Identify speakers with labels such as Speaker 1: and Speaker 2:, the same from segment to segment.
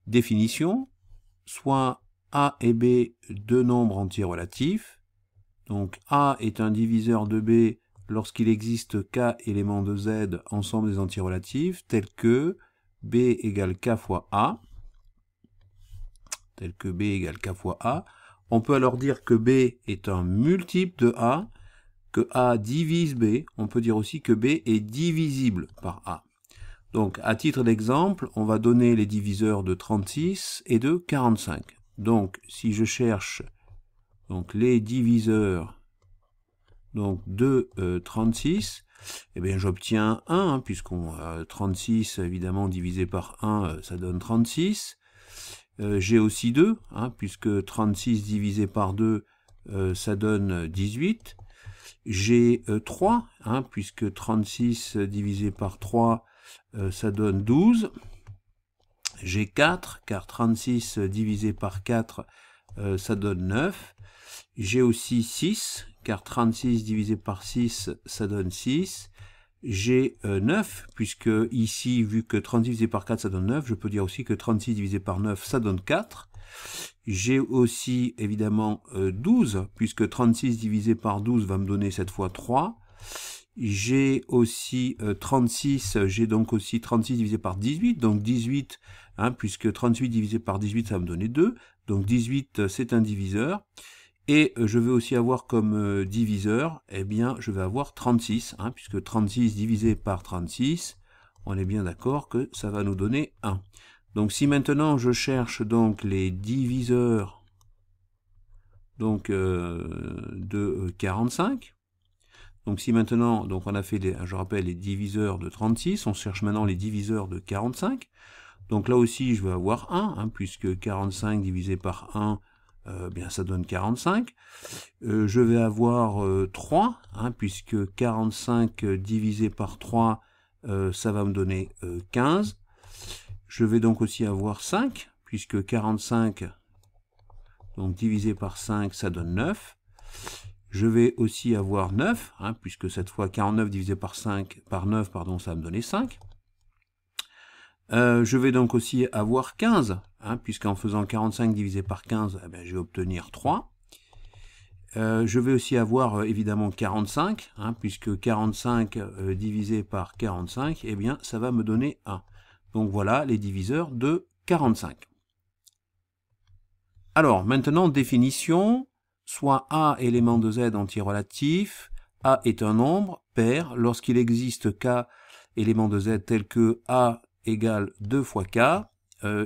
Speaker 1: Définition, soit A et B deux nombres entiers relatifs. Donc A est un diviseur de B lorsqu'il existe k éléments de Z ensemble des entiers relatifs, tels que B égale k fois A. Tel que B égale k fois A. On peut alors dire que B est un multiple de A, que A divise B. On peut dire aussi que B est divisible par A. Donc, à titre d'exemple, on va donner les diviseurs de 36 et de 45. Donc, si je cherche donc, les diviseurs donc, de 36, eh bien, j'obtiens 1, hein, puisqu'on 36, évidemment, divisé par 1, ça donne 36. J'ai aussi 2, hein, puisque 36 divisé par 2, ça donne 18. J'ai 3, hein, puisque 36 divisé par 3, ça donne 12. J'ai 4, car 36 divisé par 4, ça donne 9. J'ai aussi 6, car 36 divisé par 6, ça donne 6. J'ai 9, puisque ici, vu que 36 divisé par 4, ça donne 9, je peux dire aussi que 36 divisé par 9, ça donne 4. J'ai aussi, évidemment, 12, puisque 36 divisé par 12 va me donner cette fois 3. J'ai aussi 36, j'ai donc aussi 36 divisé par 18, donc 18, hein, puisque 38 divisé par 18, ça va me donner 2. Donc 18, c'est un diviseur. Et je vais aussi avoir comme diviseur, eh bien, je vais avoir 36, hein, puisque 36 divisé par 36, on est bien d'accord que ça va nous donner 1. Donc si maintenant je cherche donc les diviseurs donc, de 45, donc si maintenant, donc on a fait, je rappelle, les diviseurs de 36, on cherche maintenant les diviseurs de 45, donc là aussi je vais avoir 1, hein, puisque 45 divisé par 1, bien ça donne 45. Je vais avoir 3, hein, puisque 45 divisé par 3, ça va me donner 15. Je vais donc aussi avoir 5, puisque 45 donc divisé par 5, ça donne 9. Je vais aussi avoir 9, hein, puisque cette fois 49 divisé par 5, par 9, pardon, ça va me donner 5. Je vais donc aussi avoir 15, hein, puisqu'en faisant 45 divisé par 15, eh bien, je vais obtenir 3. Je vais aussi avoir évidemment 45, hein, puisque 45 divisé par 45, eh bien, ça va me donner 1. Donc voilà les diviseurs de 45. Alors, maintenant, définition, soit A élément de Z entier relatif, A est un nombre pair lorsqu'il existe K élément de Z tel que A égale 2 fois K,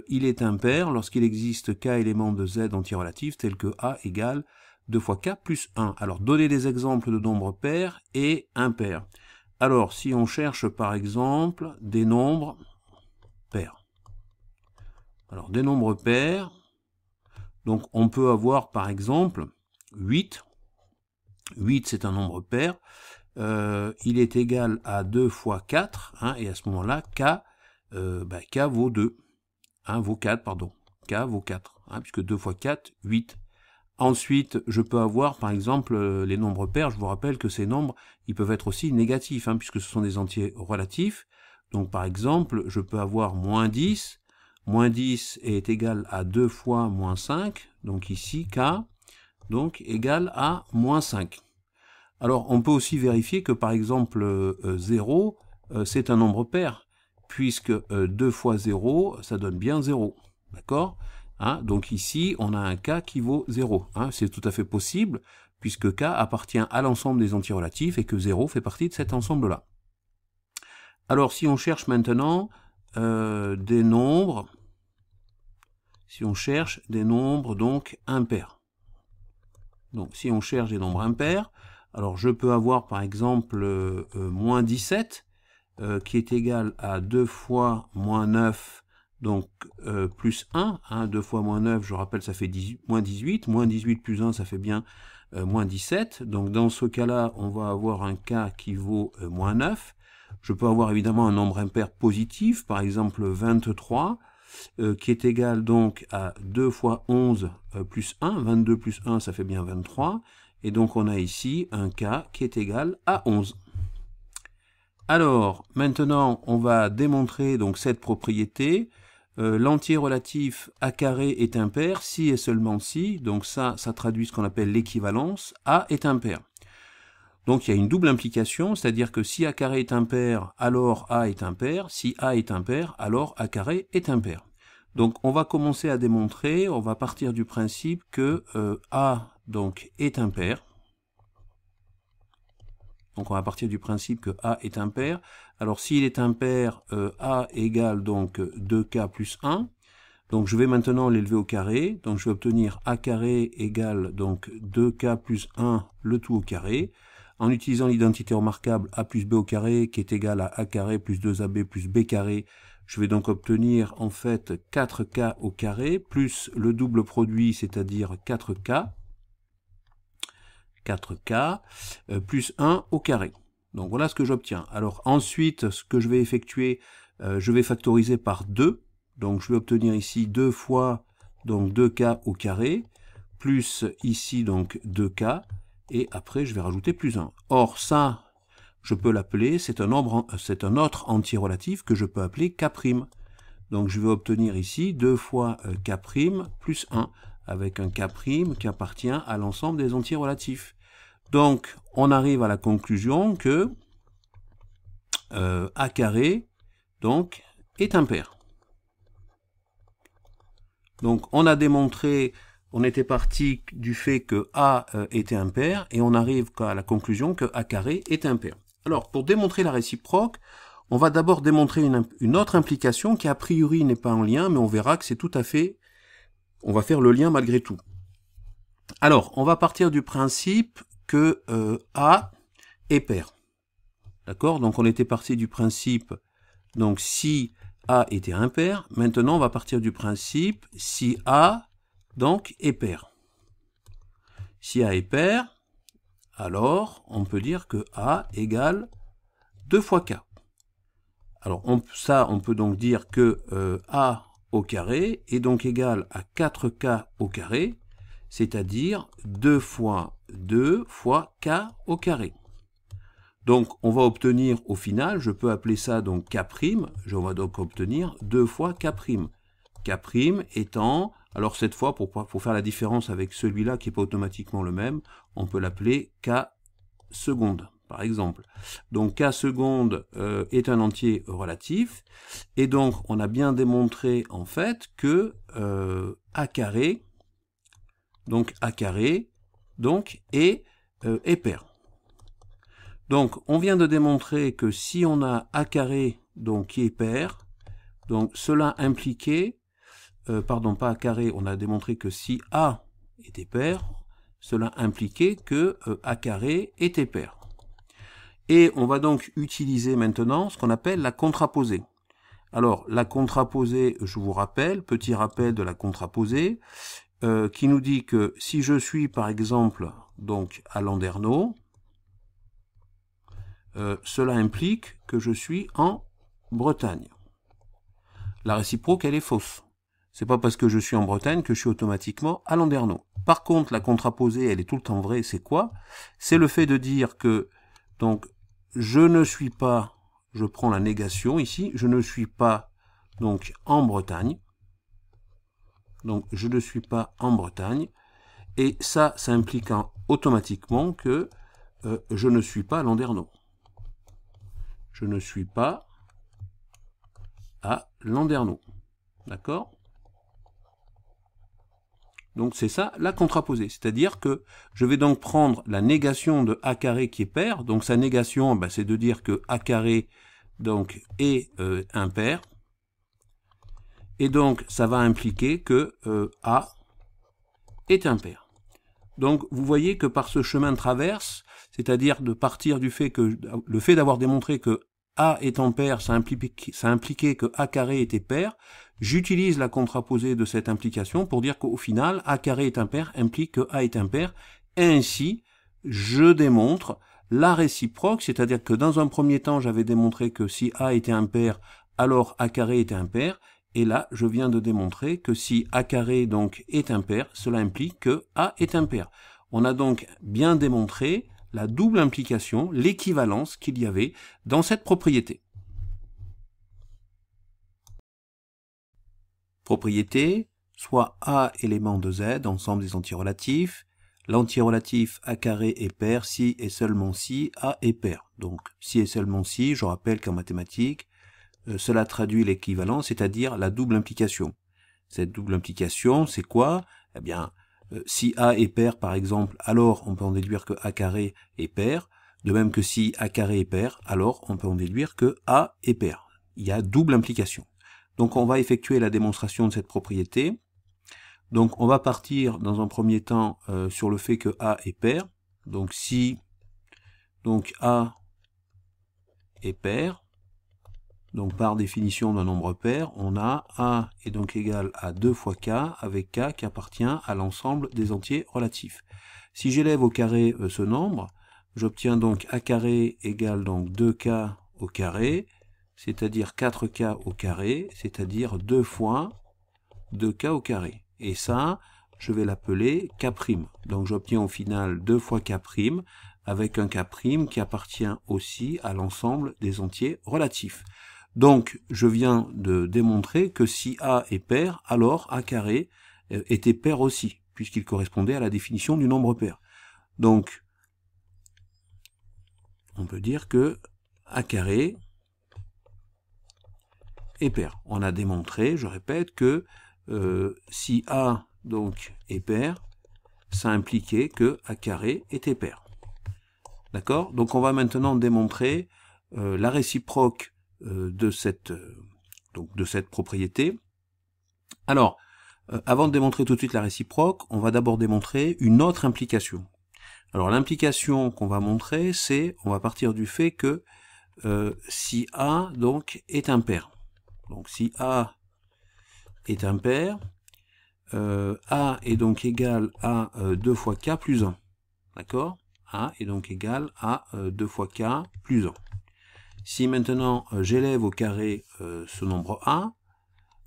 Speaker 1: il est impair lorsqu'il existe K éléments de Z entier relatif tel que A égale 2 fois K plus 1. Alors, donnez des exemples de nombres pairs et impairs. Alors, si on cherche par exemple des nombres pairs. Alors, des nombres pairs, donc on peut avoir par exemple 8. 8 c'est un nombre pair. Il est égal à 2 fois 4, hein, et à ce moment-là, K vaut 2. Hein, vaut 4, pardon. K vaut 4, hein, puisque 2 fois 4, 8. Ensuite, je peux avoir, par exemple, les nombres pairs. Je vous rappelle que ces nombres, ils peuvent être aussi négatifs, hein, puisque ce sont des entiers relatifs. Donc, par exemple, je peux avoir moins 10. Moins 10 est égal à 2 fois moins 5. Donc ici, K, donc, égal à moins 5. Alors, on peut aussi vérifier que, par exemple, 0, c'est un nombre pair, puisque 2 fois 0, ça donne bien 0. D'accord ? Hein, donc ici, on a un K qui vaut 0. Hein, c'est tout à fait possible, puisque K appartient à l'ensemble des entiers relatifs et que 0 fait partie de cet ensemble-là. Alors, si on cherche maintenant des nombres, si on cherche des nombres donc impairs. Donc, si on cherche des nombres impairs, alors je peux avoir par exemple moins 17, qui est égal à 2 fois moins 9, donc plus 1, hein, 2 fois moins 9, je rappelle, ça fait moins 18, moins 18 plus 1, ça fait bien moins 17, donc dans ce cas-là, on va avoir un K qui vaut moins 9. Je peux avoir évidemment un nombre impair positif, par exemple 23, qui est égal donc à 2 fois 11 plus 1, 22 plus 1, ça fait bien 23, et donc on a ici un K qui est égal à 11. Alors, maintenant, on va démontrer donc cette propriété. l'entier relatif A carré est impair si et seulement si, donc ça traduit ce qu'on appelle l'équivalence, A est impair. Donc il y a une double implication, c'est-à-dire que si A carré est impair, alors A est impair, si A est impair, alors A carré est impair. Donc on va commencer à démontrer, on va partir du principe que A donc est impair. Donc on va partir du principe que A est impair. Alors s'il est impair, A égale donc 2K plus 1. Donc je vais maintenant l'élever au carré. Donc je vais obtenir A carré égale donc 2K plus 1 le tout au carré. En utilisant l'identité remarquable A plus B au carré qui est égal à A carré plus 2AB plus B carré, je vais donc obtenir en fait 4K au carré plus le double produit, c'est-à-dire 4K plus 1 au carré. Donc voilà ce que j'obtiens. Alors ensuite, ce que je vais effectuer, je vais factoriser par 2. Donc je vais obtenir ici 2 fois donc 2K au carré, plus ici donc 2K, et après je vais rajouter plus 1. Or ça, je peux l'appeler, c'est un autre entier relatif que je peux appeler K'. Donc je vais obtenir ici 2 fois K' plus 1, avec un K' qui appartient à l'ensemble des entiers relatifs. Donc on arrive à la conclusion que A carré donc, est impair. Donc on a démontré, on était parti du fait que A était impair, et on arrive à la conclusion que A carré est impair. Alors pour démontrer la réciproque, on va d'abord démontrer une autre implication qui a priori n'est pas en lien, mais on verra que c'est tout à fait, on va faire le lien malgré tout. Alors on va partir du principe que A est pair. D'accord? Donc on était parti du principe, donc si A était impair, maintenant on va partir du principe si A donc est pair. Si A est pair, alors on peut dire que A égale 2 fois K. Alors on peut donc dire que A au carré est donc égal à 4K au carré, c'est-à-dire 2 fois 2 fois K au carré. Donc on va obtenir au final, je peux appeler ça donc K', je vais donc obtenir 2 fois K'. K' étant, alors cette fois pour faire la différence avec celui-là qui n'est pas automatiquement le même, on peut l'appeler K seconde par exemple. Donc K seconde est un entier relatif, et donc on a bien démontré en fait que A carré est pair. Donc on vient de démontrer que si on a A carré donc qui est pair, donc cela impliquait, pas A carré, on a démontré que si A était pair, cela impliquait que A carré était pair. Et on va donc utiliser maintenant ce qu'on appelle la contraposée. Alors la contraposée, je vous rappelle, petit rappel de la contraposée, qui nous dit que si je suis par exemple donc à Landerneau, cela implique que je suis en Bretagne. La réciproque, elle est fausse. C'est pas parce que je suis en Bretagne que je suis automatiquement à Landerneau. Par contre, la contraposée, elle est tout le temps vraie. C'est quoi? C'est le fait de dire que, donc, je ne suis pas, je prends la négation ici, je ne suis pas, donc, en Bretagne. Donc, je ne suis pas en Bretagne. Et ça implique automatiquement que je ne suis pas à Landerneau. Je ne suis pas à Landerneau. D'accord? Donc c'est ça la contraposée, c'est-à-dire que je vais donc prendre la négation de A carré qui est pair, donc sa négation c'est de dire que A carré donc est impair, et donc ça va impliquer que A est impair. Donc vous voyez que par ce chemin de traverse, c'est-à-dire de partir du fait que le fait d'avoir démontré que A étant pair, ça impliquait que A carré était pair, j'utilise la contraposée de cette implication pour dire qu'au final, A carré est impair implique que A est impair, et ainsi, je démontre la réciproque, c'est-à-dire que dans un premier temps, j'avais démontré que si A était impair, alors A carré était impair, et là, je viens de démontrer que si A carré donc est impair, cela implique que A est impair. On a donc bien démontré la double implication, l'équivalence qu'il y avait dans cette propriété. propriété, soit A élément de Z, ensemble des entiers relatifs, l'antirelatif A carré est pair si et seulement si A est pair. Donc, si et seulement si, je rappelle qu'en mathématiques, cela traduit l'équivalent, c'est-à-dire la double implication. Cette double implication, c'est quoi? Eh bien, si A est pair, par exemple, alors on peut en déduire que A carré est pair. De même que si A carré est pair, alors on peut en déduire que A est pair. Il y a double implication. Donc on va effectuer la démonstration de cette propriété. Donc on va partir dans un premier temps sur le fait que A est pair. Donc si A est pair, donc par définition d'un nombre pair, on a A est donc égal à 2 fois K, avec K qui appartient à l'ensemble des entiers relatifs. Si j'élève au carré ce nombre, j'obtiens donc A carré égale donc 2K au carré, c'est-à-dire 4K au carré, c'est-à-dire 2 fois 2K au carré. Et ça, je vais l'appeler K'. Donc j'obtiens au final 2 fois K', avec un K' qui appartient aussi à l'ensemble des entiers relatifs. Donc, je viens de démontrer que si A est pair, alors A carré était pair aussi, puisqu'il correspondait à la définition du nombre pair. Donc, on peut dire que A carré est pair. On a démontré, je répète, que si A donc est pair, ça impliquait que A carré était pair. D'accord? Donc, on va maintenant démontrer la réciproque de cette propriété. Alors, avant de démontrer tout de suite la réciproque, on va d'abord démontrer une autre implication. Alors l'implication qu'on va montrer, c'est, on va partir du fait que si A donc est impair. Donc si A est impair, A est donc égal à 2 fois K plus 1. D'accord? A est donc égal à 2 fois K plus 1. Si maintenant j'élève au carré ce nombre A,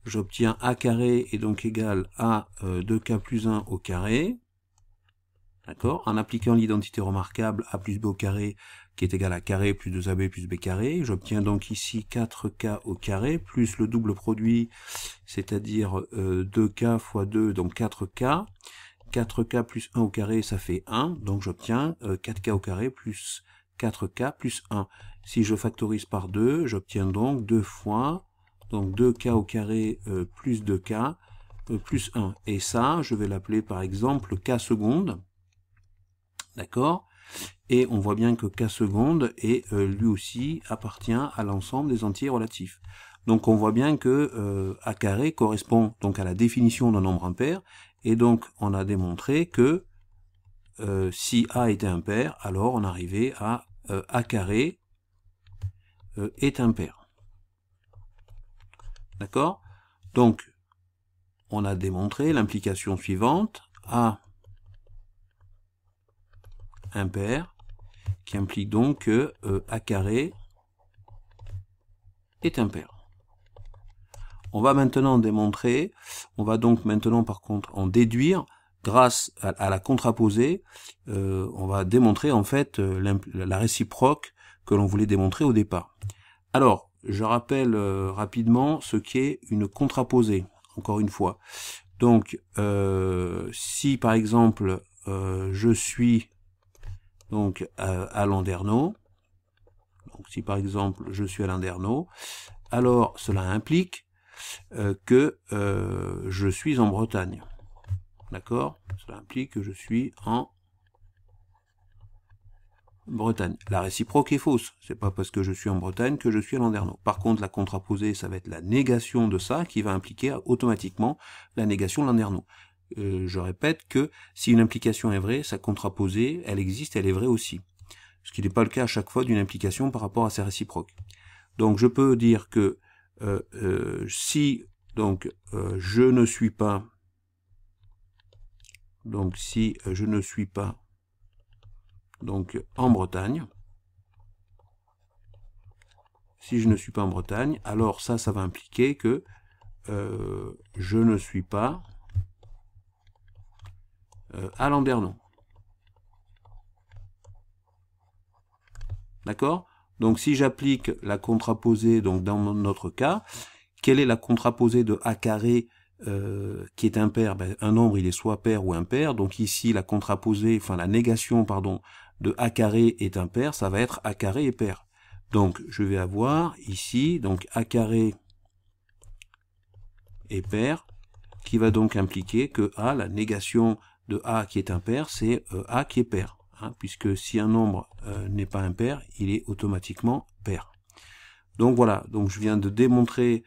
Speaker 1: j'obtiens A carré est donc égal à 2K plus 1 au carré. D'accord? En appliquant l'identité remarquable A plus B au carré qui est égal à carré plus 2AB plus B carré, j'obtiens donc ici 4K au carré plus le double produit, c'est-à-dire 2K fois 2, donc 4K. 4K plus 1 au carré, ça fait 1, donc j'obtiens 4K au carré plus 4K plus 1. Si je factorise par 2, j'obtiens donc 2 fois, donc 2K au carré plus 2K plus 1. Et ça, je vais l'appeler par exemple K seconde. D'accord? Et on voit bien que K seconde est lui aussi appartient à l'ensemble des entiers relatifs. Donc on voit bien que A carré correspond donc à la définition d'un nombre impair, et donc on a démontré que si A était impair, alors on arrivait à A carré est impair. D'accord? Donc on a démontré l'implication suivante, A impair, qui implique donc que A carré est impair. On va maintenant démontrer, on va donc maintenant par contre en déduire, grâce à la contraposée, on va démontrer en fait la réciproque que l'on voulait démontrer au départ. Alors, je rappelle rapidement ce qu'est une contraposée, encore une fois. Donc, si par exemple je suis donc à Landerneau, donc si par exemple je suis à Landerneau, alors cela implique que je suis en Bretagne. D'accord? Cela implique que je suis en Bretagne. La réciproque est fausse. C'est pas parce que je suis en Bretagne que je suis à Landerneau. Par contre, la contraposée, ça va être la négation de ça qui va impliquer automatiquement la négation de Landerneau. Je répète que si une implication est vraie, sa contraposée, elle existe, elle est vraie aussi. Ce qui n'est pas le cas à chaque fois d'une implication par rapport à sa réciproque. Donc je peux dire que si donc je ne suis pas, donc si je ne suis pas donc en Bretagne, si je ne suis pas en Bretagne, alors ça va impliquer que je ne suis pas à Landerneau. D'accord? Donc si j'applique la contraposée, donc dans notre cas, quelle est la contraposée de A carré qui est impair, un nombre il est soit pair ou impair, donc ici la contraposée, enfin la négation, pardon, de a carré est impair, ça va être a carré est pair. Donc je vais avoir ici, donc a carré est pair, qui va donc impliquer que a, la négation de a qui est impair, c'est a qui est pair, hein, puisque si un nombre n'est pas impair, il est automatiquement pair. Donc voilà, donc je viens de démontrer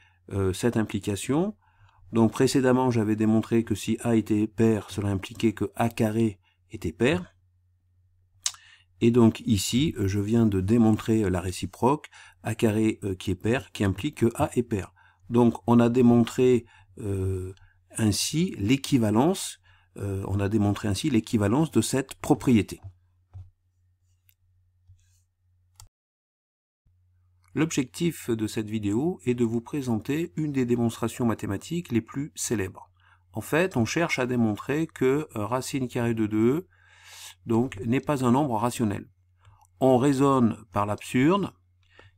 Speaker 1: cette implication. Donc précédemment, j'avais démontré que si a était pair, cela impliquait que a carré était pair. Et donc ici, je viens de démontrer la réciproque, a carré qui est pair, qui implique que a est pair. Donc on a démontré ainsi l'équivalence, de cette propriété. L'objectif de cette vidéo est de vous présenter une des démonstrations mathématiques les plus célèbres. En fait, on cherche à démontrer que racine carrée de 2 donc n'est pas un nombre rationnel. On raisonne par l'absurde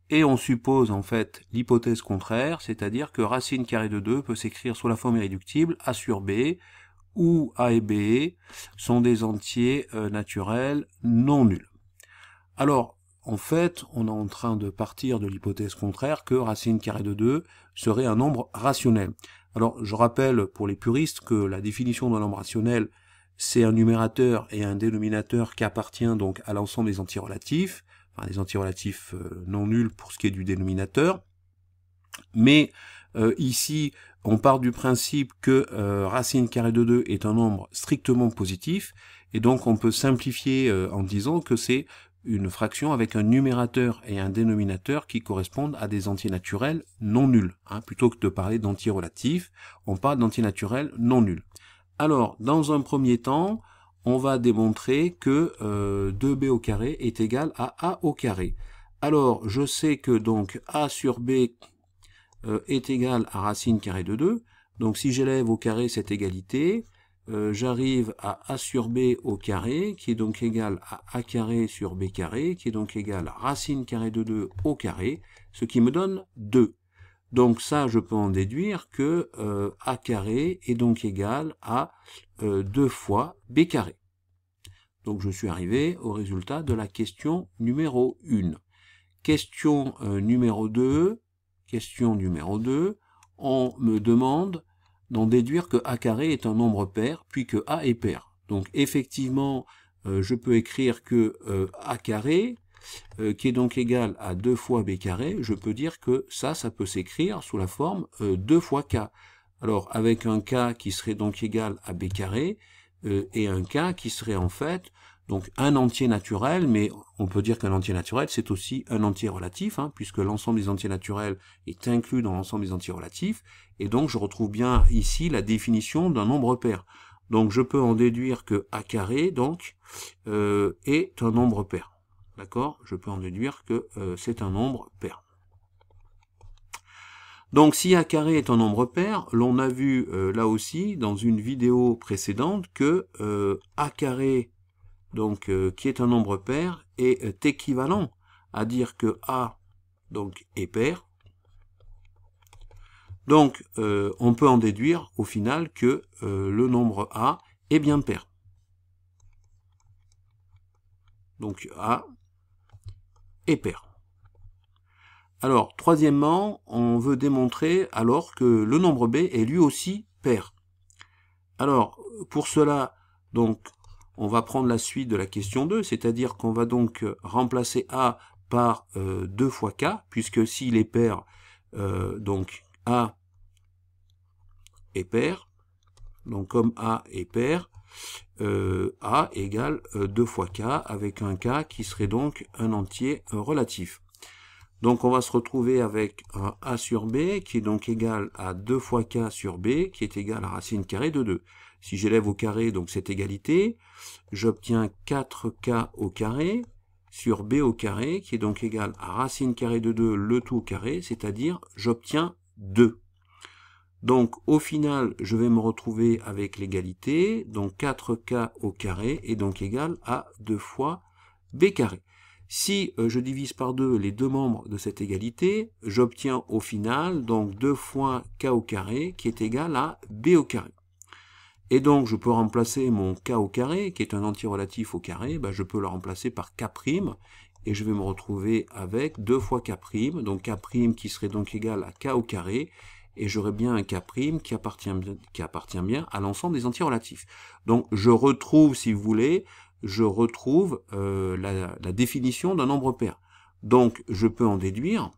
Speaker 1: et on suppose en fait l'hypothèse contraire, c'est-à-dire que racine carrée de 2 peut s'écrire sous la forme irréductible a sur b, où a et b sont des entiers naturels non nuls. Alors, en fait, on est en train de partir de l'hypothèse contraire que racine carrée de 2 serait un nombre rationnel. Alors, je rappelle pour les puristes que la définition d'un nombre rationnel, c'est un numérateur et un dénominateur qui appartient donc à l'ensemble des entiers relatifs, enfin des entiers relatifs non nuls pour ce qui est du dénominateur. Mais ici, on part du principe que racine carrée de 2 est un nombre strictement positif, et donc on peut simplifier en disant que c'est une fraction avec un numérateur et un dénominateur qui correspondent à des entiers naturels non nuls. Hein. Plutôt que de parler d'entiers relatifs, on parle d'entiers naturels non nuls. Alors, dans un premier temps, on va démontrer que 2b au carré est égal à a au carré. Alors, je sais que donc a sur b est égal à racine carrée de 2. Donc si j'élève au carré cette égalité, j'arrive à a sur b au carré, qui est donc égal à a carré sur b carré, qui est donc égal à racine carrée de 2 au carré, ce qui me donne 2. Donc ça, je peux en déduire que a carré est donc égal à 2 fois b carré. Donc je suis arrivé au résultat de la question numéro 1. Question numéro 2, on me demande d'en déduire que a carré est un nombre pair, puis que a est pair. Donc effectivement, je peux écrire que a carré, qui est donc égal à 2 fois b carré, je peux dire que ça peut s'écrire sous la forme 2 fois k. Alors avec un k qui serait donc égal à b carré, et un k qui serait en fait donc un entier naturel, mais on peut dire qu'un entier naturel, c'est aussi un entier relatif, hein, puisque l'ensemble des entiers naturels est inclus dans l'ensemble des entiers relatifs, et donc je retrouve bien ici la définition d'un nombre pair. Donc je peux en déduire que a carré, donc, est un nombre pair. D'accord? Je peux en déduire que c'est un nombre pair. Donc si a carré est un nombre pair, l'on a vu là aussi dans une vidéo précédente que a carré donc qui est un nombre pair est équivalent à dire que a donc est pair. Donc on peut en déduire au final que le nombre a est bien pair. Donc a est pair. Alors, troisièmement, on veut démontrer alors que le nombre b est lui aussi pair. Alors, pour cela, donc, on va prendre la suite de la question 2, c'est-à-dire qu'on va donc remplacer a par 2 fois k, puisque s'il est pair, donc a est pair, donc comme a est pair, a égale 2 fois k, avec un k qui serait donc un entier relatif. Donc on va se retrouver avec un a sur b qui est donc égal à 2 fois k sur b qui est égal à racine carrée de 2. Si j'élève au carré donc cette égalité, j'obtiens 4k au carré sur b au carré qui est donc égal à racine carrée de 2 le tout au carré, c'est-à-dire j'obtiens 2. Donc au final je vais me retrouver avec l'égalité, donc 4k au carré est donc égal à 2 fois b carré. Si je divise par 2 les deux membres de cette égalité, j'obtiens au final donc 2 fois k au carré qui est égal à b au carré. Et donc je peux remplacer mon k au carré, qui est un antirelatif au carré, ben, je peux le remplacer par k', et je vais me retrouver avec 2 fois k', donc k' qui serait donc égal à k au carré, et j'aurai bien un k' qui appartient bien à l'ensemble des antirelatifs. Donc je retrouve, si vous voulez, la définition d'un nombre pair. Donc je peux en déduire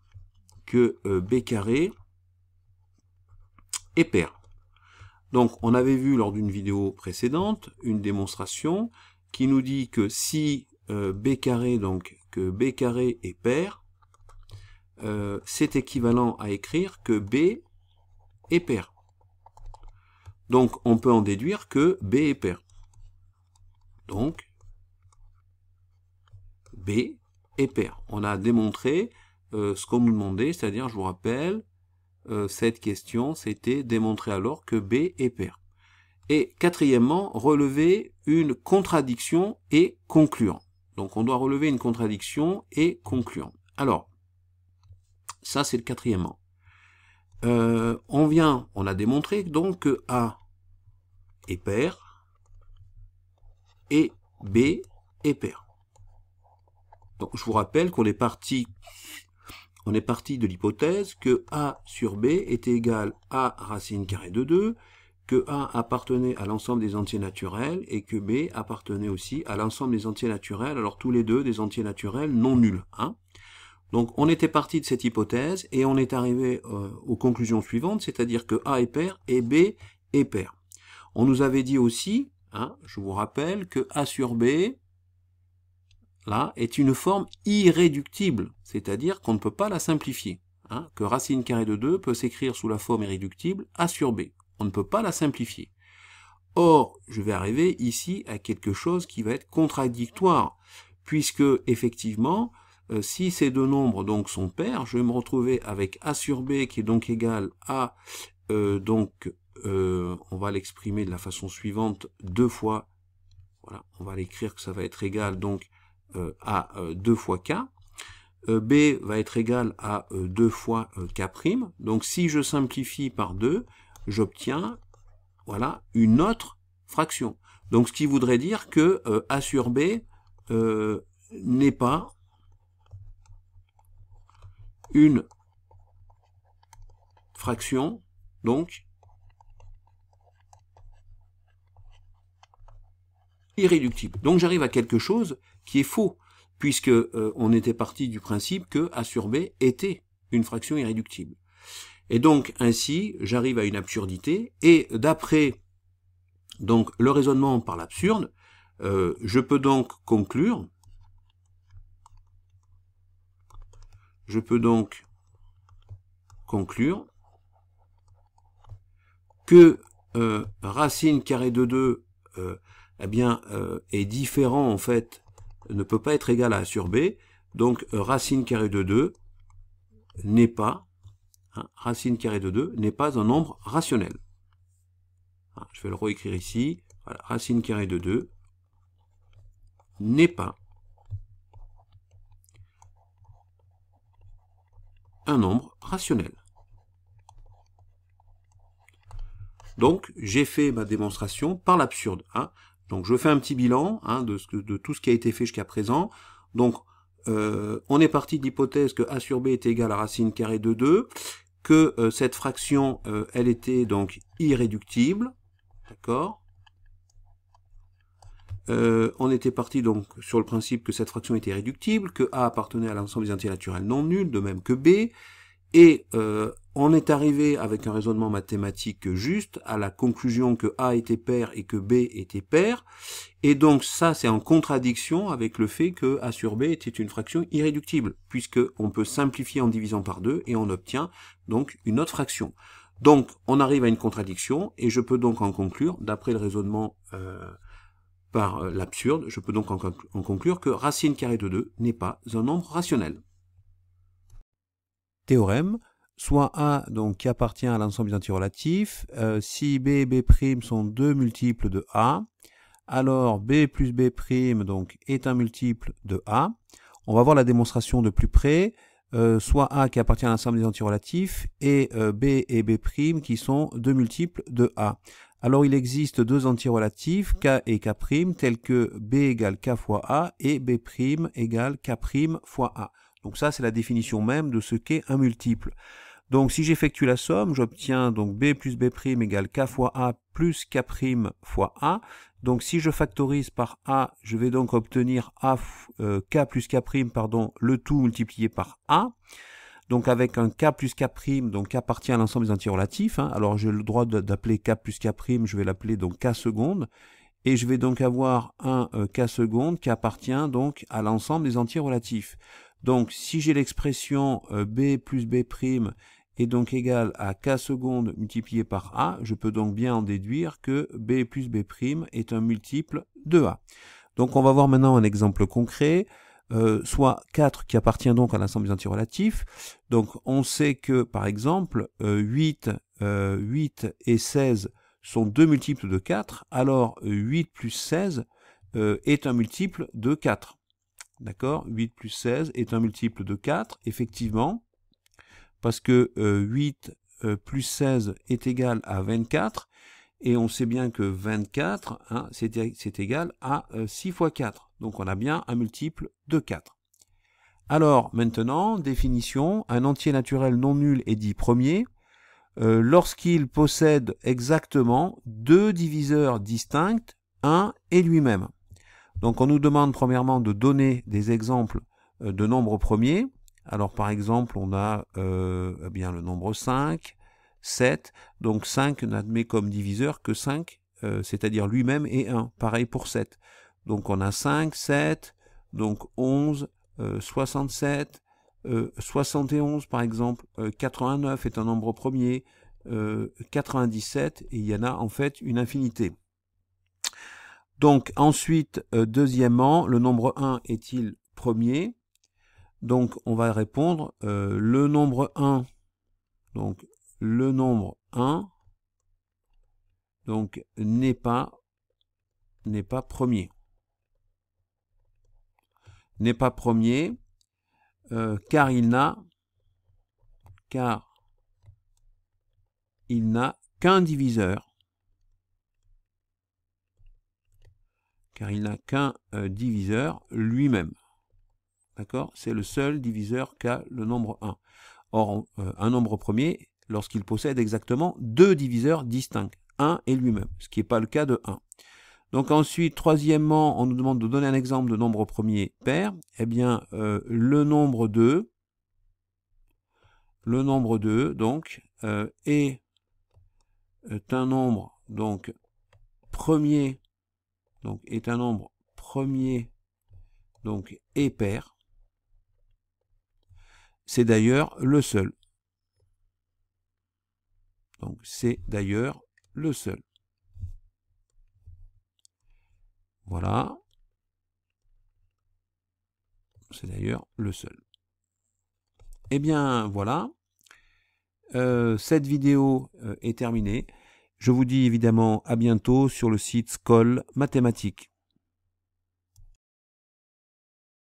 Speaker 1: que b carré est pair. Donc on avait vu lors d'une vidéo précédente une démonstration qui nous dit que si b carré, donc que b carré est pair, c'est équivalent à écrire que b est pair. Donc on peut en déduire que b est pair. Donc B est pair. On a démontré ce qu'on nous demandait, c'est-à-dire, je vous rappelle, cette question, c'était démontrer alors que B est pair. Et quatrièmement, relever une contradiction et concluant. Donc on doit relever une contradiction et concluant. Alors, ça c'est le quatrièmement. On a démontré donc que A est pair et B est pair. Donc, je vous rappelle qu'on est parti de l'hypothèse que A sur B était égal à racine carrée de 2, que A appartenait à l'ensemble des entiers naturels et que B appartenait aussi à l'ensemble des entiers naturels, alors tous les deux des entiers naturels non nuls. Hein. Donc on était parti de cette hypothèse et on est arrivé aux conclusions suivantes, c'est-à-dire que A est pair et B est pair. On nous avait dit aussi, hein, je vous rappelle, que A sur B là, est une forme irréductible, c'est-à-dire qu'on ne peut pas la simplifier, hein, que racine carrée de 2 peut s'écrire sous la forme irréductible A sur B. On ne peut pas la simplifier. Or, je vais arriver ici à quelque chose qui va être contradictoire, puisque, effectivement, si ces deux nombres donc sont pairs, je vais me retrouver avec A sur B qui est donc égal à, on va l'exprimer de la façon suivante, 2 fois, voilà, on va l'écrire que ça va être égal donc à 2 fois k, b va être égal à 2 fois k', donc si je simplifie par 2, j'obtiens voilà, une autre fraction. Donc ce qui voudrait dire que a sur b n'est pas une fraction, donc irréductible. Donc j'arrive à quelque chose qui est faux, puisque on était parti du principe que A sur B était une fraction irréductible. Et donc ainsi, j'arrive à une absurdité, et d'après donc le raisonnement par l'absurde, je peux donc conclure que racine carrée de 2 est différent en fait, ne peut pas être égal à A sur B, donc racine carrée de 2 n'est pas, racine carrée de 2 n'est pas un nombre rationnel. Je vais le réécrire ici, voilà, racine carrée de 2 n'est pas un nombre rationnel. Donc j'ai fait ma démonstration par l'absurde. Hein. Donc je fais un petit bilan de tout ce qui a été fait jusqu'à présent. Donc on est parti de l'hypothèse que A sur B est égal à racine carrée de 2, que cette fraction elle était donc irréductible, d'accord. On était parti donc sur le principe que cette fraction était réductible, que A appartenait à l'ensemble des entiers naturels non nuls, de même que B, et on est arrivé avec un raisonnement mathématique juste à la conclusion que A était pair et que B était pair, et donc ça c'est en contradiction avec le fait que A sur B était une fraction irréductible, puisque on peut simplifier en divisant par 2 et on obtient donc une autre fraction. Donc on arrive à une contradiction, et je peux donc en conclure, d'après le raisonnement par l'absurde, je peux donc en conclure que racine carrée de 2 n'est pas un nombre rationnel. Théorème, soit A donc qui appartient à l'ensemble des antirelatifs, si B et B' sont deux multiples de A, alors B plus B' donc est un multiple de A. On va voir la démonstration de plus près. Soit A qui appartient à l'ensemble des antirelatifs et B et B' qui sont deux multiples de A. Alors il existe deux antirelatifs, K et K', tels que B égale K fois A et B' égale K' fois A. Donc ça c'est la définition même de ce qu'est un multiple. Donc si j'effectue la somme, j'obtiens donc B plus B' égale K fois A plus K' fois A. Donc si je factorise par A, je vais donc obtenir K plus K', le tout multiplié par A. Donc avec un K plus K', donc K appartient à l'ensemble des antirelatifs. Alors j'ai le droit d'appeler K plus K', je vais l'appeler donc K seconde. Et je vais donc avoir un K seconde qui appartient donc à l'ensemble des antirelatifs. Donc si j'ai l'expression B plus B' est donc égal à K seconde multiplié par A, je peux donc bien en déduire que B plus B' est un multiple de A. Donc on va voir maintenant un exemple concret, soit 4 qui appartient donc à l'ensemble des antirelatifs. Donc on sait que par exemple 8 et 16 sont deux multiples de 4, alors 8 plus 16 est un multiple de 4. D'accord ? 8 plus 16 est un multiple de 4, effectivement, parce que 8 plus 16 est égal à 24, et on sait bien que 24, c'est égal à 6 fois 4. Donc on a bien un multiple de 4. Alors maintenant, définition, un entier naturel non nul est dit premier lorsqu'il possède exactement deux diviseurs distincts, 1 et lui-même. Donc on nous demande premièrement de donner des exemples de nombres premiers. Alors par exemple, on a bien le nombre 5, 7, donc 5 n'admet comme diviseur que 5, c'est-à-dire lui-même et 1. Pareil pour 7. Donc on a 5, 7, donc 11, 67, 71 par exemple, 89 est un nombre premier, 97, et il y en a en fait une infinité. Donc ensuite, deuxièmement, le nombre 1 est-il premier? Donc on va répondre le nombre 1, donc le nombre 1 donc n'est pas premier. N'est pas premier car il n'a qu'un diviseur. Car il n'a qu'un diviseur lui-même. D'accord? C'est le seul diviseur qu'a le nombre 1. Or, un nombre premier, lorsqu'il possède exactement deux diviseurs distincts, 1 et lui-même, ce qui n'est pas le cas de 1. Donc ensuite, troisièmement, on nous demande de donner un exemple de nombre premier pair. Eh bien, le nombre 2, donc, est un nombre donc premier, donc est un nombre premier, donc et pair. C'est d'ailleurs le seul. Donc c'est d'ailleurs le seul. Voilà. C'est d'ailleurs le seul. Eh bien voilà. Cette vidéo est terminée. Je vous dis évidemment à bientôt sur le site Skoll Mathématiques.